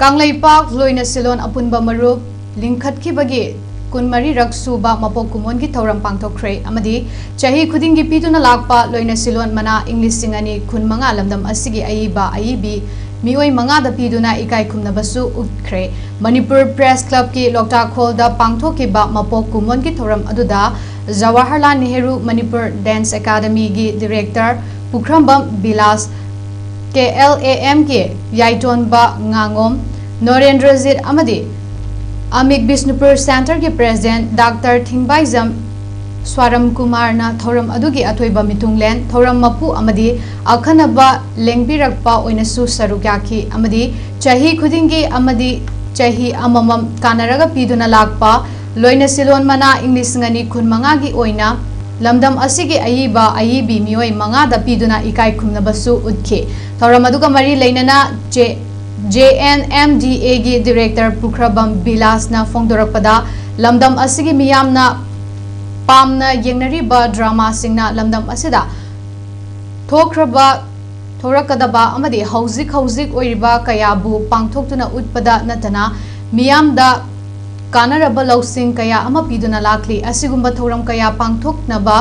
कांगलेपाक लोइना सिलोन अपुनबा मरुप लिंखतखिबगी कुनमरी रक्सुबा मपोक कुमोन की थौरम पांगथोखरे अमदी चाही खुदिंगी पीदुना लाकपा लोइना सिलोन मना इंग्लिश सिंगनी कुन मंगा लमदम असिगी अईबा अईबी मिओई मंगा द पीदुना इकाई खुमनबसु उखरे मणिपुर प्रेस क्लब की लोकटाक हॉलदा पांगथोखिबा मपोक कुमोन की थौरम अदुदा जवाहरलाल नेहरू मणिपुर डांस एकेडमी की डायरेक्टर पुखरमबम बिलास KLAM के याइटोनबा गांगोम नरेंद्रजीत अमदी अमिक बिष्णुपुर सेंटर के प्रेसिडेंट डॉक्टर थिंगबाइजम स्वारम कुमार ना थौरम अदुगी अथोइबा मिथुंगलेन थौरम मपु अमदी अखनबा लेंबिरकपा ओइनसु सरुक्याखी अमदी चाही खुदिंगी अमदी चाही अममम कानरगा पीदुना लाकपा लोइना सिलोन मना इंग्लिश ngani खुनमंगा की ओइना लमदम असिगी अईबा अईबी मिओई मंगा द पीदुना इकाई खुमनबसु उदखे थौरम अदुगा मरी लेनना JNMDA की डायरेक्टर पुखरबम बिलासना फोंदोरकपदा लमदम असिगी मियामना पामना येंगनरिबा ड्रामा सिंगना लमदम असिदा थोख्रबा थोरकदबा अमदी हौजिक हौजिक ओइरिबा कयाबु पांगथोक्तुना उतपदा नतना मियामदा कानरबा लौसिंग कया अमा पीदुना लाखली असिगुम्बा थौरम कया पांगथोक्नबा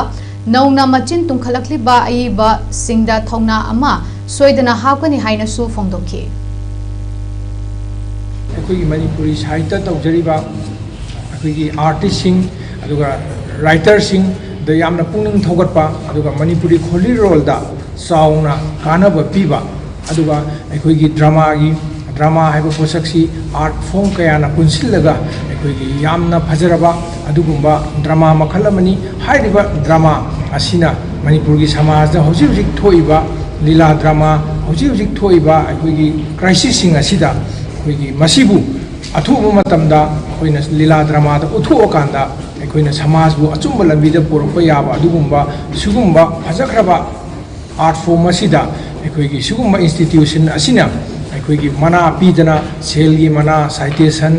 नौना मचिन तुंखलखलिबा अईबा सिंगदा थौना अमा सोइदना हाकनी हाइनसु फोंदोखि अखोई मणिपुरी साहित्य तौजरिबा अखोई आर्टिस्ट सिंग अदुगा राइटर सिंग द यामना पुनिंग थौगटपा अदुगा मणिपुरी खोली रोलदा साउना कानबा पीबा अदुगा अखोई ड्रामा हाइबा पोसक्सी आर्ट फॉर्म कयाना पुनसिल्लगा अखोई यामना फजरबा अदुगुम्बा ड्रामा मखल अमनी हाइरिबा ड्रामा असिना मणिपुर की समाज दा हौजिक हौजिक थोइबा लीला ड्रामा हौजिक हौजिक थोइबा अखोई क्राइसिस सिंग असिदा अखोई मसिबु अथुबा मतमदा अखोइना लीला ड्रामा दा उथोकांदा अखोइना समाजबु अचुंबा लंबीदा पोरकपा याबा अदुगुम्बा सुगुम्बा फजखरबा आर्ट फॉर्म असिदा अखोई सुगुम्बा इंस्टीट्यूशन असिना अखोई मना पीदना सेल की मना साइटेशन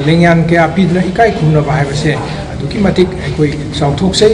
लेंयान क्या पीदना इकाई खुमनबा हाइबसे अदुकी मतिक अखोई साउथोक्सै।